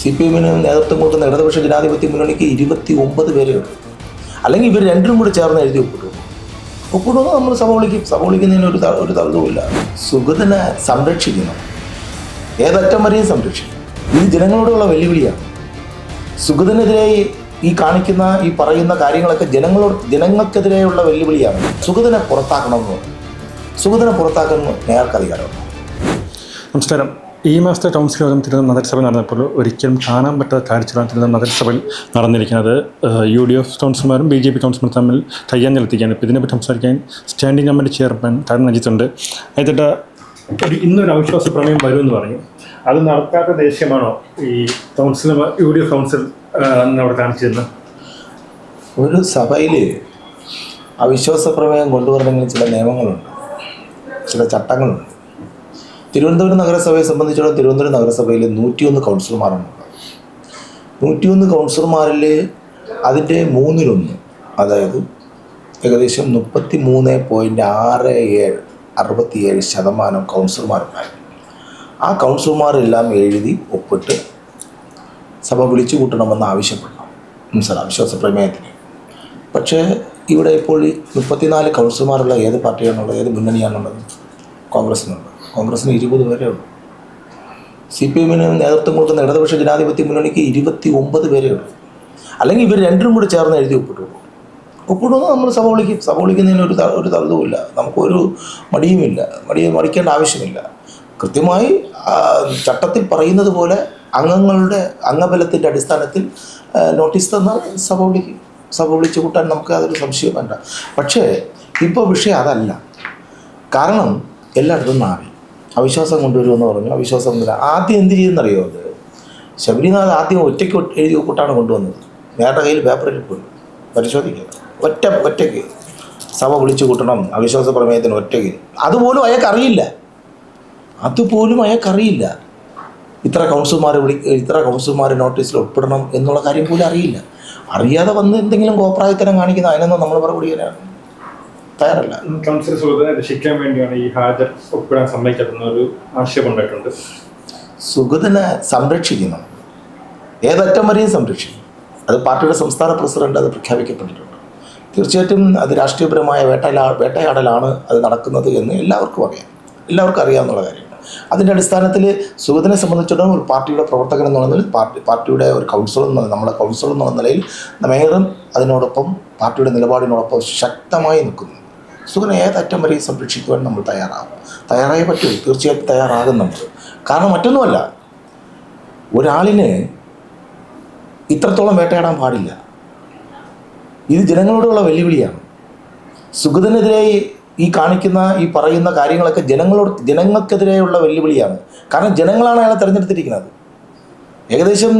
CPM നേതൃത്വം കൊടുക്കുന്ന ഇടതുപക്ഷ ജനാധിപത്യ മുന്നണിക്ക് 29 പേരേ ഉള്ളൂ. അല്ലെങ്കിൽ ഇവർ രണ്ടും കൂടി ചേർന്ന് എഴുതി ഒപ്പിടുമെന്ന് നമ്മൾ സഭ വിളിക്കുന്നതിന് ഒരു തർക്കവുമില്ല. സുഗതനെ സംരക്ഷിക്കണം, ഏതറ്റം വരെയും സംരക്ഷിക്കും. ഇത് ജനങ്ങളോടുള്ള വെല്ലുവിളിയാണ്. സുഗതനെതിരെ ഈ പറയുന്ന കാര്യങ്ങളൊക്കെ ജനങ്ങൾക്കെതിരെയുള്ള വെല്ലുവിളിയാണ്. സുഗതനെ പുറത്താക്കണമെന്ന് പറഞ്ഞു. സുഗതനെ പുറത്താക്കണമെന്ന് നേർക്ക് അധികാരമുണ്ട്. നമസ്കാരം. ഈ മാസത്തെ കൗൺസിൽ യോഗം തിരുവനന്തപുരം നഗരസഭ നടന്നപ്പോൾ ഒരിക്കലും കാണാൻ പറ്റാത്ത കാഴ്ചകളാണ് തിരുവനന്തപുരം നഗരസഭയിൽ നടന്നിരിക്കുന്നത്. UDF കൗൺസിലർമാരും BJP കൗൺസിലർമാരും തമ്മിൽ കയ്യാഞ്ഞെടുത്തിരിക്കുകയാണ്. ഇപ്പോൾ ഇതിനെപ്പറ്റി സംസാരിക്കാൻ സ്റ്റാൻഡിംഗ് കമ്മിറ്റി ചെയർമാൻ താരൻ അജിത്തുണ്ട്. അതിട്ട് ഇന്നൊരു അവിശ്വാസ പ്രമേയം വരുമെന്ന് പറഞ്ഞു. അത് നടക്കാത്ത ദേഷ്യമാണോ ഈ കൗൺസിലർ UDF കൗൺസിൽ അവിടെ കാണിച്ചിരുന്നത്? ഒരു സഭയിൽ അവിശ്വാസ പ്രമേയം കൊണ്ടുവരണമെങ്കിൽ ചില നിയമങ്ങളുണ്ട്, ചില ചട്ടങ്ങളുണ്ട്. തിരുവനന്തപുരം നഗരസഭയെ സംബന്ധിച്ചിടത്തോളം തിരുവനന്തപുരം നഗരസഭയിൽ 101 കൗൺസിലർമാരാണ്. 101 കൗൺസിലർമാരിൽ അതിൻ്റെ 1/3, അതായത് ഏകദേശം 63.67% കൗൺസിലർമാരുണ്ടായിരുന്നു. ആ കൗൺസിലർമാരെല്ലാം എഴുതി ഒപ്പിട്ട് സഭ വിളിച്ചു കൂട്ടണമെന്ന് ആവശ്യപ്പെടണം അവിശ്വാസ പ്രമേയത്തിന്. പക്ഷേ ഇവിടെ ഇപ്പോൾ 34 കൗൺസിലർമാരുള്ള ഏത് പാർട്ടിയാണുള്ളത്, ഏത് മുന്നണിയാണുള്ളത്? കോൺഗ്രസിനുണ്ട്. കോൺഗ്രസിന് 20 പേരേ ഉള്ളൂ. CPM നേതൃത്വം കൊടുക്കുന്ന ഇടതുപക്ഷ ജനാധിപത്യ മുന്നണിക്ക് 29 പേരേ ഉള്ളൂ. അല്ലെങ്കിൽ ഇവർ രണ്ടും കൂടി ചേർന്ന് എഴുതി ഒപ്പിടുമെന്ന് നമ്മൾ സഭ വിളിക്കുന്നതിന് ഒരു തർക്കവുമില്ല. നമുക്കൊരു മടിക്കേണ്ട ആവശ്യമില്ല. കൃത്യമായി ചട്ടത്തിൽ പറയുന്നത് പോലെ അംഗങ്ങളുടെ അംഗബലത്തിൻ്റെ അടിസ്ഥാനത്തിൽ നോട്ടീസ് തന്നാൽ സഭ വിളിച്ചു കൂട്ടാൻ നമുക്ക് അതൊരു സംശയം വേണ്ട. പക്ഷേ ഇപ്പോൾ വിഷയം അതല്ല. കാരണം എല്ലായിടത്തും നാവി അവിശ്വാസം കൊണ്ടുവരുമെന്ന് പറഞ്ഞു. അവിശ്വാസം ആദ്യം എന്ത് ചെയ്യുമെന്നറിയോ? അത് ശബരിനാഥ് ആദ്യം ഒറ്റയ്ക്ക് എഴുതി ഒപ്പിട്ടാണ് കൊണ്ടുവന്നത്. നേരുടെ കയ്യിൽ പേപ്പറിൽ പോയി പരിശോധിക്കുക. ഒറ്റയ്ക്ക് സഭ വിളിച്ചു കൂട്ടണം അവിശ്വാസ പ്രമേയത്തിന് ഒറ്റയ്ക്ക്. അതുപോലും അയാൾക്കറിയില്ല. ഇത്ര കൗൺസിലർമാർ നോട്ടീസിൽ ഒപ്പിടണം എന്നുള്ള കാര്യം പോലും അറിയില്ല. അറിയാതെ വന്ന് എന്തെങ്കിലും കോപ്രായത്തരം കാണിക്കുന്ന അതിനൊന്നും നമ്മൾ മറുപടി തയ്യാറല്ല. കൗൺസിൽ സുഗതനെ രക്ഷിക്കാൻ വേണ്ടിയാണ് ഈ ഹാജർ ഒപ്പിടാൻ സമ്മതിക്കാത്ത ഒരു ആശയമുണ്ടായിട്ടുണ്ട്. സുഗതനെ സംരക്ഷിക്കണം, ഏതറ്റം വരെയും സംരക്ഷിക്കും. അത് പാർട്ടിയുടെ സംസ്ഥാന പ്രസിഡന്റ് അത് പ്രഖ്യാപിക്കപ്പെട്ടിട്ടുണ്ട്. തീർച്ചയായിട്ടും അത് രാഷ്ട്രീയപരമായ വേട്ടയാടലാണ് അത് നടക്കുന്നത് എന്ന് എല്ലാവർക്കും അറിയാവുന്ന കാര്യമാണ്. അതിൻ്റെ അടിസ്ഥാനത്തിൽ സുഗതനെ സംബന്ധിച്ചിടത്തോളം ഒരു പാർട്ടിയുടെ പ്രവർത്തകൻ എന്നുള്ള നിലയിൽ പാർട്ടിയുടെ ഒരു നമ്മളെ കൗൺസിലർ എന്നുള്ള നിലയിൽ മേയറും അതിനോടൊപ്പം പാർട്ടിയുടെ നിലപാടിനോടൊപ്പം ശക്തമായി നിൽക്കുന്നു. സുഗതനെ ഏതറ്റം വരെയും സംരക്ഷിക്കുവാൻ നമ്മൾ തയ്യാറായേ പറ്റൂ. തീർച്ചയായിട്ടും തയ്യാറാകും നമ്മൾ. കാരണം മറ്റൊന്നുമല്ല, ഒരാളിന് ഇത്രത്തോളം വേട്ടയാടാൻ പാടില്ല. ഇത് ജനങ്ങളോടുള്ള വെല്ലുവിളിയാണ്. സുഗതനെതിരെ ഈ പറയുന്ന കാര്യങ്ങളൊക്കെ ജനങ്ങൾക്കെതിരെയുള്ള വെല്ലുവിളിയാണ്. കാരണം ജനങ്ങളാണ് അയാളെ തിരഞ്ഞെടുത്തിരിക്കുന്നത്. ഏകദേശം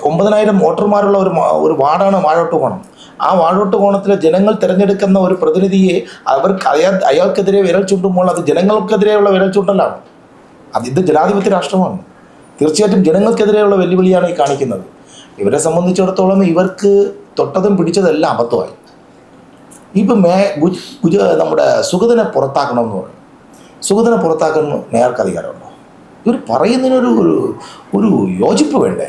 9,000 വോട്ടർമാരുള്ള ഒരു വാർഡാണ് വാഴോട്ടുകോണം. ആ വാഴോട്ടുകോണത്തിലെ ജനങ്ങൾ തിരഞ്ഞെടുക്കുന്ന ഒരു പ്രതിനിധിയെ അയാൾക്കെതിരെ വിരൽ ചൂണ്ടുമ്പോൾ അത് ജനങ്ങൾക്കെതിരെയുള്ള വിരൽ ചൂണ്ടലാണ്. ഇത് ജനാധിപത്യ രാഷ്ട്രമാണ്. തീർച്ചയായിട്ടും ജനങ്ങൾക്കെതിരെയുള്ള വെല്ലുവിളിയാണ് ഈ കാണിക്കുന്നത്. ഇവരെ സംബന്ധിച്ചിടത്തോളം ഇവർക്ക് തൊട്ടതും പിടിച്ചതെല്ലാം അബദ്ധമായി. ഇപ്പം നമ്മുടെ സുഗതനെ പുറത്താക്കണമെന്ന് പറയും. സുഗതനെ പുറത്താക്കുന്ന നേർക്ക് അധികാരമുണ്ടോ? ഇവർ പറയുന്നതിനൊരു ഒരു യോജിപ്പ് വേണ്ടേ?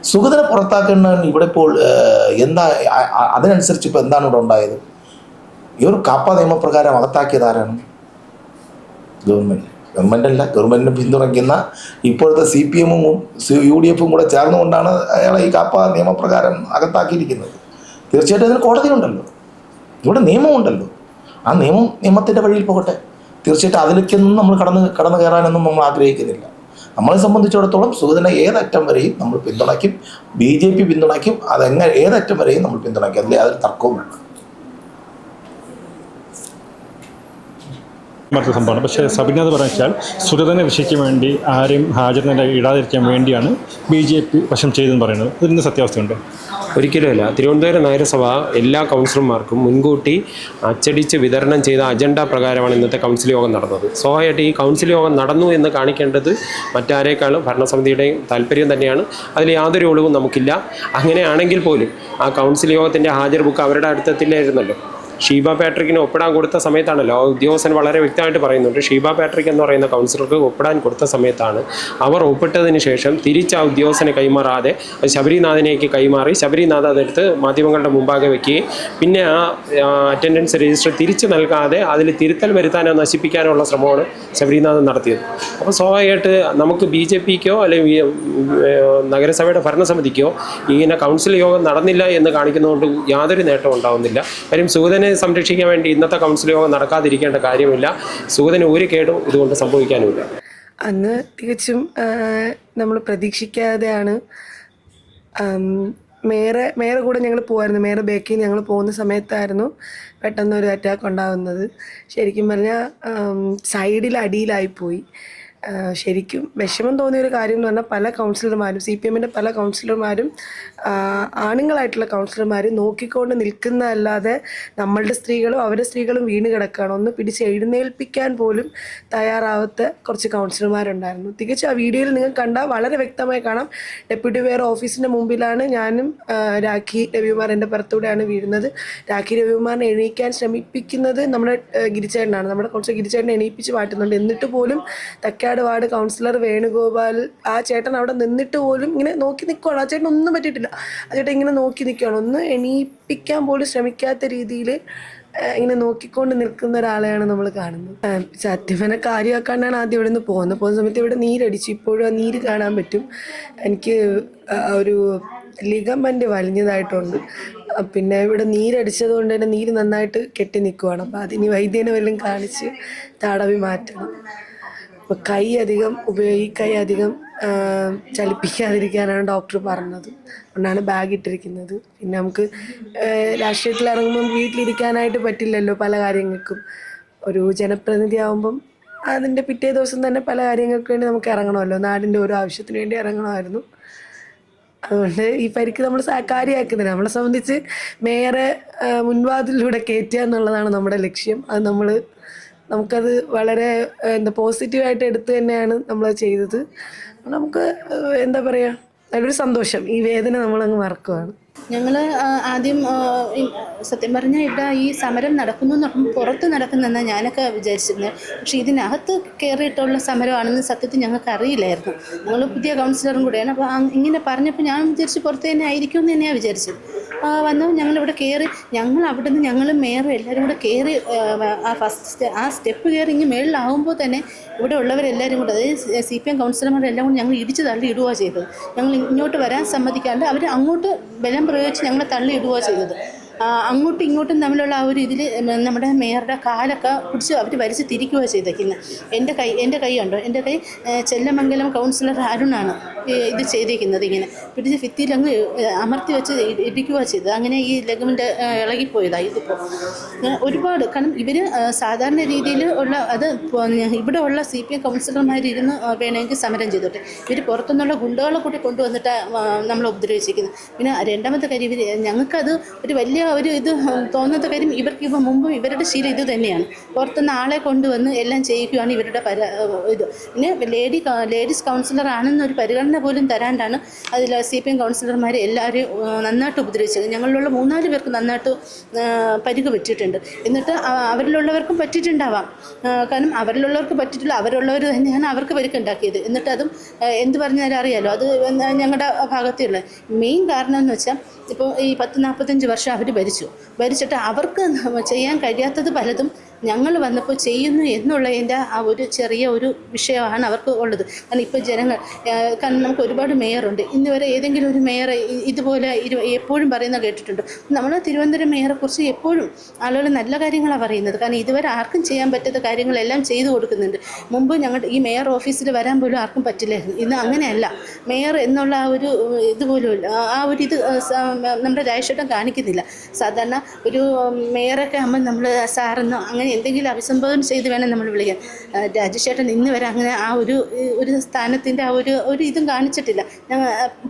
സുഗതനെ പുറത്താക്കുന്ന ഇവിടെ ഇപ്പോൾ അതിനനുസരിച്ച് ഇപ്പോൾ എന്താണ് ഇവിടെ ഉണ്ടായത്? ഇവർ കാപ്പ നിയമപ്രകാരം അകത്താക്കിയത് ആരാണ്? ഗവൺമെൻറ്റല്ല. ഗവൺമെൻറ്റിനെ പിന്തുണയ്ക്കുന്ന ഇപ്പോഴത്തെ CPM UDF കൂടെ ചേർന്നുകൊണ്ടാണ് അയാളെ ഈ കാപ്പ നിയമപ്രകാരം അകത്താക്കിയിരിക്കുന്നത്. തീർച്ചയായിട്ടും അതിന് കോടതിയുണ്ടല്ലോ, ഇവിടെ നിയമമുണ്ടല്ലോ. ആ നിയമത്തിൻ്റെ വഴിയിൽ പോകട്ടെ. തീർച്ചയായിട്ടും അതിലേക്കൊന്നും നമ്മൾ കടന്നു കയറാനൊന്നും നമ്മൾ ആഗ്രഹിക്കുന്നില്ല. നമ്മളെ സംബന്ധിച്ചിടത്തോളം സുഗതനെ ഏതറ്റം വരെയും നമ്മൾ പിന്തുണയ്ക്കും. BJP പിന്തുണയ്ക്കും. ഏതറ്റം വരെയും നമ്മൾ പിന്തുണയ്ക്കും. അതിൽ യാതൊരു തർക്കവും വേണ്ട. മറ്റൊരു സംഭവമാണ്. പക്ഷേ സബിനത് പറഞ്ഞാൽ സുഗതനെ രക്ഷിക്കാൻ വേണ്ടി ആരെയും ഹാജറിനെ ഇടാതിരിക്കാൻ വേണ്ടിയാണ് BJP വശം ചെയ്തെന്ന് പറയുന്നത്. ഇതിൻ്റെ സത്യാവസ്ഥയുണ്ട്? ഒരിക്കലുമല്ല. തിരുവനന്തപുരം നഗരസഭ എല്ലാ കൗൺസിലർമാർക്കും മുൻകൂട്ടി അച്ചടിച്ച് വിതരണം ചെയ്ത അജണ്ട പ്രകാരമാണ് ഇന്നത്തെ കൗൺസിൽ യോഗം നടന്നത്. സ്വാഭാവികമായിട്ട് ഈ കൗൺസിൽ യോഗം നടന്നു എന്ന് കാണിക്കേണ്ടത് മറ്റാരേക്കാളും ഭരണസമിതിയുടെയും താല്പര്യം തന്നെയാണ്. അതിൽ യാതൊരു ഒളിവും നമുക്കില്ല. അങ്ങനെയാണെങ്കിൽ പോലും ആ കൗൺസിൽ യോഗത്തിൻ്റെ ഹാജർ ബുക്ക് അവരുടെ അടുത്തെത്തില്ലായിരുന്നല്ലോ. ഷീബ പാട്രിക്കിന് ഒപ്പിടാൻ കൊടുത്ത സമയത്താണല്ലോ ഉദ്യോഗസ്ഥൻ വളരെ വ്യക്തമായിട്ട് പറയുന്നുണ്ട്. ഷീബ പാട്രിക് എന്ന് പറയുന്ന കൗൺസിലർക്ക് ഒപ്പിടാൻ കൊടുത്ത സമയത്താണ് അവർ ഒപ്പിട്ടതിന് ശേഷം തിരിച്ച് ആ ഉദ്യോഗസ്ഥനെ കൈമാറാതെ ശബരിനാഥിനേക്ക് കൈമാറി ശബരിനാഥ് അതെടുത്ത് മാധ്യമങ്ങളുടെ മുമ്പാകെ വെക്കുകയും പിന്നെ ആ അറ്റൻഡൻസ് രജിസ്റ്റർ തിരിച്ചു നൽകാതെ അതിൽ തിരുത്തൽ വരുത്താനോ നശിപ്പിക്കാനുള്ള ശ്രമമാണ് ശബരിനാഥൻ നടത്തിയത്. അപ്പോൾ സ്വാഭാവികമായിട്ട് നമുക്ക് BJPക്കോ അല്ലെങ്കിൽ നഗരസഭയുടെ ഭരണസമിതിക്കോ ഇങ്ങനെ കൗൺസിൽ യോഗം നടന്നില്ല എന്ന് കാണിക്കുന്നതുകൊണ്ട് യാതൊരു നേട്ടവും ഉണ്ടാവുന്നില്ല. കാര്യം സുഗതനെ സംരക്ഷിക്കാൻ വേണ്ടി ഇന്നത്തെ കൗൺസിൽ യോഗം നടക്കാതിരിക്കേണ്ട കാര്യമില്ല. സുഗതന് ഒരു കേടും ഇതുകൊണ്ട് സംഭവിക്കാനുമില്ല. അന്ന് തികച്ചും നമ്മൾ പ്രതീക്ഷിക്കാതെയാണ് മേയറെ കൂടെ ഞങ്ങൾ പോകുമായിരുന്നു. മേയറെ ബേക്കിൽ ഞങ്ങൾ പോകുന്ന സമയത്തായിരുന്നു പെട്ടെന്നൊരു അറ്റാക്ക് ഉണ്ടാകുന്നത്. ശരിക്കും പറഞ്ഞാൽ സൈഡിൽ അടിയിലായിപ്പോയി. ശരിക്കും വിഷമം തോന്നിയൊരു കാര്യം എന്ന് പറഞ്ഞാൽ പല കൗൺസിലർമാരും CPMൻ്റെ പല കൗൺസിലർമാരും ആണുങ്ങളായിട്ടുള്ള കൗൺസിലർമാരും നോക്കിക്കൊണ്ട് നിൽക്കുന്നതല്ലാതെ നമ്മളുടെ സ്ത്രീകളും അവരുടെ സ്ത്രീകളും വീണ് കിടക്കുകയാണ്. ഒന്ന് പിടിച്ച് എഴുന്നേൽപ്പിക്കാൻ പോലും തയ്യാറാവാത്ത കുറച്ച് കൗൺസിലർമാരുണ്ടായിരുന്നു. തികച്ചും ആ വീഡിയോയിൽ നിങ്ങൾ കണ്ടാൽ വളരെ വ്യക്തമായി കാണാം. ഡെപ്യൂട്ടി മേയർ ഓഫീസിൻ്റെ മുമ്പിലാണ് ഞാനും രാഖി രവികുമാർ എൻ്റെ പുറത്തൂടെയാണ് വീഴുന്നത്. രാഖി രവികുമാറിനെ എണീക്കാൻ ശ്രമിപ്പിക്കുന്നത് നമ്മുടെ ഗിരിച്ചേട്ടനാണ്. നമ്മുടെ കൗൺസിലർ ഗിരിച്ചേട്ടനെ എണീപ്പിച്ച് മാറ്റുന്നുണ്ട്. എന്നിട്ട് പോലും തക്കാട് വാർഡ് കൗൺസിലർ വേണുഗോപാൽ ആ ചേട്ടൻ അവിടെ നിന്നിട്ട് പോലും ഇങ്ങനെ നോക്കി നിൽക്കുകയാണ്. ആ ചേട്ടൻ ഒന്നും പറ്റിയിട്ടില്ല. ആ ചേട്ടൻ ഇങ്ങനെ നോക്കി നിൽക്കുകയാണ്. ഒന്ന് എണീപ്പിക്കാൻ പോലും ശ്രമിക്കാത്ത രീതിയിൽ ഇങ്ങനെ നോക്കിക്കൊണ്ട് നിൽക്കുന്ന ഒരാളെയാണ് നമ്മൾ കാണുന്നത്. സത്യമന കാര്യമാക്കാണ്ടാണ് ആദ്യം ഇവിടെ നിന്ന് പോകുന്ന സമയത്ത് ഇവിടെ നീരടിച്ചു. ഇപ്പോഴും ആ നീര് കാണാൻ പറ്റും. എനിക്ക് ഒരു ലിഗമെൻ്റ് വലിഞ്ഞതായിട്ടുണ്ട്. പിന്നെ ഇവിടെ നീരടിച്ചത് കൊണ്ട് തന്നെ നീര് നന്നായിട്ട് കെട്ടി നിൽക്കുവാണ്. അപ്പോൾ അതിന് വൈദ്യനെ വല്ലതും കാണിച്ച് തടവി മാറ്റണം. അപ്പോൾ കൈ അധികം ചലിപ്പിക്കാതിരിക്കാനാണ് ഡോക്ടർ പറഞ്ഞത്. അതുകൊണ്ടാണ് ബാഗ് ഇട്ടിരിക്കുന്നത്. പിന്നെ നമുക്ക് രാഷ്ട്രീയത്തിൽ ഇറങ്ങുമ്പം വീട്ടിലിരിക്കാനായിട്ട് പറ്റില്ലല്ലോ. പല കാര്യങ്ങൾക്കും ഒരു ജനപ്രതിനിധി ആകുമ്പം അതിൻ്റെ പിറ്റേ ദിവസം തന്നെ പല കാര്യങ്ങൾക്ക് വേണ്ടി നമുക്ക് ഇറങ്ങണമല്ലോ. നാടിൻ്റെ ഓരോ ആവശ്യത്തിന് വേണ്ടി ഇറങ്ങണമായിരുന്നു. അതുകൊണ്ട് ഈ പരിക്ക് നമ്മൾ കാര്യമാക്കുന്നില്ല. നമ്മളെ സംബന്ധിച്ച് മേയറെ മുൻവാതിലൂടെ കയറ്റുക എന്നുള്ളതാണ് നമ്മുടെ ലക്ഷ്യം. അത് നമുക്കത് വളരെ പോസിറ്റീവായിട്ട് എടുത്ത് തന്നെയാണ് നമ്മൾ ചെയ്തത്. നമുക്ക് എന്താ പറയുക, നല്ലൊരു സന്തോഷം. ഈ വേദന നമ്മളങ്ങ് മറക്കുകയാണ്. ഞങ്ങൾ ആദ്യം സത്യം പറഞ്ഞാൽ ഇവിടെ ഈ സമരം നടക്കുന്നു എന്ന് പറയുമ്പോൾ പുറത്ത് നടക്കുന്നതെന്നാണ് ഞാനൊക്കെ വിചാരിച്ചിരുന്നത്. പക്ഷേ ഇതിനകത്ത് കയറിയിട്ടുള്ള സമരമാണെന്ന് സത്യത്തിൽ ഞങ്ങൾക്ക് അറിയില്ലായിരുന്നു. ഞങ്ങൾ പുതിയ കൗൺസിലറും കൂടെയാണ്. അപ്പോൾ ഇങ്ങനെ പറഞ്ഞപ്പോൾ ഞാൻ വിചാരിച്ച് പുറത്ത് തന്നെ ആയിരിക്കും എന്ന് തന്നെയാണ് വിചാരിച്ചത്. വന്നു ഞങ്ങളിവിടെ കയറി, അവിടെ നിന്ന് ഞങ്ങളും മേയറും എല്ലാവരും കൂടെ കയറി ആ സ്റ്റെപ്പ് കയറി ഇങ്ങനെ മേളിലാവുമ്പോൾ തന്നെ ഇവിടെ ഉള്ളവരെല്ലാവരും കൂടെ, അതായത് CPM കൗൺസിലർമാരെല്ലാം കൂടി ഞങ്ങൾ ഇടിച്ച് തള്ളി ഇടുകയാണ് ചെയ്തത്. ഞങ്ങൾ ഇങ്ങോട്ട് വരാൻ സമ്മതിക്കാണ്ട് അവർ അങ്ങോട്ട് ബലം പ്രയോഗിച്ച് ഞങ്ങളെ തള്ളി ഇടുകയാണ് ചെയ്തത്. അങ്ങോട്ടും ഇങ്ങോട്ടും തമ്മിലുള്ള ആ ഒരു ഇതിൽ നമ്മുടെ മേയറുടെ കാലൊക്കെ പിടിച്ച് അവർ വലിച്ച് തിരിക്കുകയാണ് ചെയ്തേക്കുന്നത്. എൻ്റെ കൈ ഉണ്ടോ, എൻ്റെ കൈ ചെല്ലമംഗലം കൗൺസിലർ അരുണാണ് ഇത് ചെയ്തേക്കുന്നത്. ഇങ്ങനെ പിടിച്ച് ഭിത്തിയിൽ അങ്ങ് അമർത്തി വെച്ച് ഇടിക്കുകയാണ് ചെയ്തത്. അങ്ങനെ ഈ ലെഗമെൻ്റ് ഇളകിപ്പോയതാണ്. ഇതിപ്പോൾ ഒരുപാട്, കാരണം ഇവർ സാധാരണ രീതിയിൽ ഉള്ള അത് ഇവിടെ ഉള്ള CPM കൗൺസിലർമാരിരുന്ന് വേണമെങ്കിൽ സമരം ചെയ്തോട്ടെ. ഇവർ പുറത്തുനിന്നുള്ള ഗുണ്ടകളെ കൂട്ടി കൊണ്ടുവന്നിട്ട് നമ്മൾ ഉപദ്രവിച്ചിരിക്കുന്നത്. പിന്നെ രണ്ടാമത്തെ കാര്യം, ഞങ്ങൾക്കത് ഒരു വലിയ ഇത് തോന്നുന്ന കാര്യം, ഇവർക്ക് മുമ്പും ഇവരുടെ ശീലം ഇത് തന്നെയാണ്. പുറത്തുനിന്ന് ആളെ കൊണ്ടുവന്ന് എല്ലാം ചെയ്യിക്കുകയാണ് ഇവരുടെ ഇത്. പിന്നെ ലേഡീസ് കൗൺസിലർ ആണെന്നൊരു പരിഗണന പോലും തരാണ്ടാണ് അതിൽ CPM കൗൺസിലർമാർ എല്ലാവരെയും നന്നായിട്ട് ഉപദ്രവിച്ചത്. ഞങ്ങളിലുള്ള 3-4 പേർക്ക് നന്നായിട്ട് പരിക്ക് പറ്റിയിട്ടുണ്ട്. എന്നിട്ട് അവരിലുള്ളവർക്കും പറ്റിയിട്ടുണ്ടാവാം. കാരണം അവരിലുള്ളവർക്ക് പറ്റിയിട്ടില്ല, അവരുള്ളവർ തന്നെയാണ് അവർക്ക് പരിക്കുണ്ടാക്കിയത്. എന്നിട്ട് അതും എന്ത് പറഞ്ഞാലും അറിയാലോ, അത് ഞങ്ങളുടെ ഭാഗത്തുള്ള മെയിൻ കാരണം എന്ന് വെച്ചാൽ, ഇപ്പോൾ ഈ 40-45 വർഷം അവർ ഭരിച്ചിട്ട് അവർക്ക് ചെയ്യാൻ കഴിയാത്തത് പലതും ഞങ്ങൾ വന്നപ്പോൾ ചെയ്യുന്നു എന്നുള്ളതിൻ്റെ ആ ഒരു ചെറിയ ഒരു വിഷയമാണ് അവർക്ക് ഉള്ളത്. കാരണം ഇപ്പോൾ കാരണം നമുക്ക് ഒരുപാട് മേയറുണ്ട്. ഇന്ന് വരെ ഏതെങ്കിലും ഒരു മേയർ ഇതുപോലെ എപ്പോഴും പറയുന്നത് കേട്ടിട്ടുണ്ട്. നമ്മൾ തിരുവനന്തപുരം മേയറെക്കുറിച്ച് എപ്പോഴും ആളുകൾ നല്ല കാര്യങ്ങളാണ് പറയുന്നത്. കാരണം ഇതുവരെ ആർക്കും ചെയ്യാൻ പറ്റാത്ത കാര്യങ്ങളെല്ലാം ചെയ്തു കൊടുക്കുന്നുണ്ട്. മുമ്പ് ഞങ്ങളുടെ ഈ മേയർ ഓഫീസിൽ വരാൻ പോലും ആർക്കും പറ്റില്ലായിരുന്നു. ഇന്ന് അങ്ങനെയല്ല. മേയർ എന്നുള്ള ആ ഒരു ഇതുപോലും ആ ഒരു ഇത് നമ്മുടെ രാജേഷേട്ടൻ കാണിക്കുന്നില്ല. സാധാരണ ഒരു മേയറൊക്കെ ആകുമ്പോൾ നമ്മൾ സാറെന്നോ അങ്ങനെ എന്തെങ്കിലും അഭിസംബോധന ചെയ്ത് വേണം നമ്മൾ വിളിക്കാൻ. രാജേഷേട്ടൻ ഇന്ന് വരെ അങ്ങനെ ആ ഒരു സ്ഥാനത്തിൻ്റെ ആ ഒരു ഇതും കാണിച്ചിട്ടില്ല.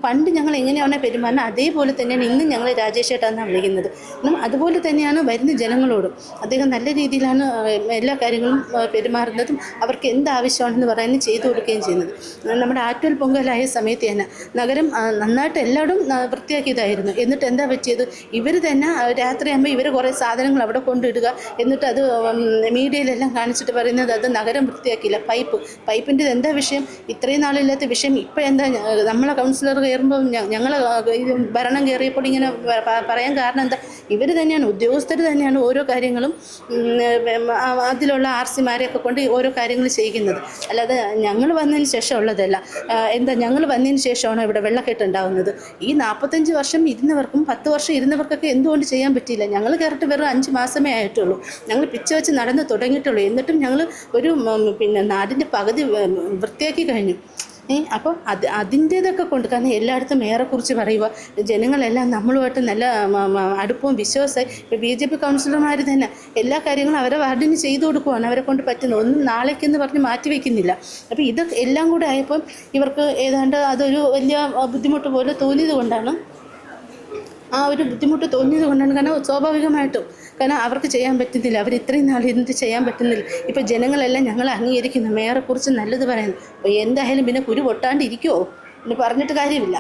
പണ്ട് ഞങ്ങൾ എങ്ങനെയാണ് പെരുമാറുന്നത് അതേപോലെ തന്നെയാണ് ഇന്നും ഞങ്ങൾ രാജേഷേട്ടാന്നാണ് വിളിക്കുന്നത്. അതുപോലെ തന്നെയാണ് വരുന്ന ജനങ്ങളോടും അദ്ദേഹം നല്ല രീതിയിലാണ് എല്ലാ കാര്യങ്ങളും പെരുമാറുന്നതും അവർക്ക് എന്താവശ്യമാണെന്ന് പറയാനും ചെയ്തു കൊടുക്കുകയും ചെയ്യുന്നത്. നമ്മുടെ ആറ്റുവൽ പൊങ്കലായ സമയത്ത് തന്നെ നഗരം നന്നായിട്ട് എല്ലായിടും വൃത്തിയാക്കിയതായിരുന്നു. എന്നിട്ട് എന്താ പറ്റിയത്? ഇവർ തന്നെ രാത്രിയാകുമ്പോൾ ഇവർ കുറേ സാധനങ്ങൾ അവിടെ കൊണ്ടിടുക, എന്നിട്ട് അത് മീഡിയയിലെല്ലാം കാണിച്ചിട്ട് പറയുന്നത് അത് നഗരം വൃത്തിയാക്കിയില്ല. പൈപ്പിൻ്റെ എന്താ വിഷയം? ഇത്രയും നാളില്ലാത്ത വിഷയം ഇപ്പോഴെന്താ നമ്മളെ കൗൺസിലർ കയറുമ്പോൾ ഞങ്ങൾ ഭരണം കയറിയപ്പോൾ ഇങ്ങനെ പറയാൻ കാരണം എന്താ? ഇവർ തന്നെയാണ്, ഉദ്യോഗസ്ഥർ തന്നെയാണ് ഓരോ കാര്യങ്ങളും അതിലുള്ള ആർസിമാരെയൊക്കെ കൊണ്ട് ഓരോ കാര്യങ്ങൾ ചെയ്യിക്കുന്നത്. അല്ലാതെ ഞങ്ങൾ വന്നതിന് ശേഷം ഉള്ളതല്ല. ഞങ്ങൾ വന്നതിന് ശേഷമാണ് ഇവിടെ വെള്ളക്കെട്ട് ഉണ്ടാകുന്നത്. ഈ 45 വർഷം ഇരുന്നവർക്കും 10 വർഷം ഇരുന്നവർക്കൊക്കെ എന്തുകൊണ്ട് ചെയ്യാൻ പറ്റിയില്ല? ഞങ്ങൾ കയറിട്ട് വെറും 5 മാസമേ ആയിട്ടുള്ളൂ. ഞങ്ങൾ പിച്ച വെച്ച് നടന്ന് തുടങ്ങിയിട്ടുള്ളൂ. എന്നിട്ടും ഞങ്ങൾ ഒരു നാടിൻ്റെ പകുതി വൃത്തിയാക്കി കഴിഞ്ഞു. അപ്പോൾ അതിൻ്റേതൊക്കെ കൊണ്ട്, കാരണം എല്ലായിടത്തും മേയറെക്കുറിച്ച് പറയുക, ജനങ്ങളെല്ലാം നമ്മളുമായിട്ട് നല്ല അടുപ്പവും വിശ്വാസമായി. ഇപ്പോൾ BJP കൗൺസിലർമാർ തന്നെ എല്ലാ കാര്യങ്ങളും അവരെ വാർഡിന് ചെയ്തു കൊടുക്കുവാണ്, അവരെ കൊണ്ട് പറ്റുന്നത്. ഒന്നും നാളേക്കെന്ന് പറഞ്ഞ് മാറ്റി വയ്ക്കുന്നില്ല. അപ്പോൾ ഇതൊക്കെ എല്ലാം കൂടെ ആയപ്പം ഇവർക്ക് ഏതാണ്ട് അതൊരു വലിയ ബുദ്ധിമുട്ട് പോലെ തോന്നിയത് കൊണ്ടാണ് കാരണം സ്വാഭാവികമായിട്ടും കാരണം അവർക്ക് ചെയ്യാൻ പറ്റുന്നില്ല. അവർ ഇത്രയും നാൾ ഇരുന്നിട്ട് ചെയ്യാൻ പറ്റുന്നില്ല. ഇപ്പോൾ ജനങ്ങളെല്ലാം ഞങ്ങളെ അംഗീകരിക്കുന്നു, മേയറെക്കുറിച്ച് നല്ലത് പറയുന്നു. അപ്പോൾ എന്തായാലും പിന്നെ കുരു പൊട്ടാണ്ടിരിക്കുമോ? പിന്നെ പറഞ്ഞിട്ട് കാര്യമില്ല.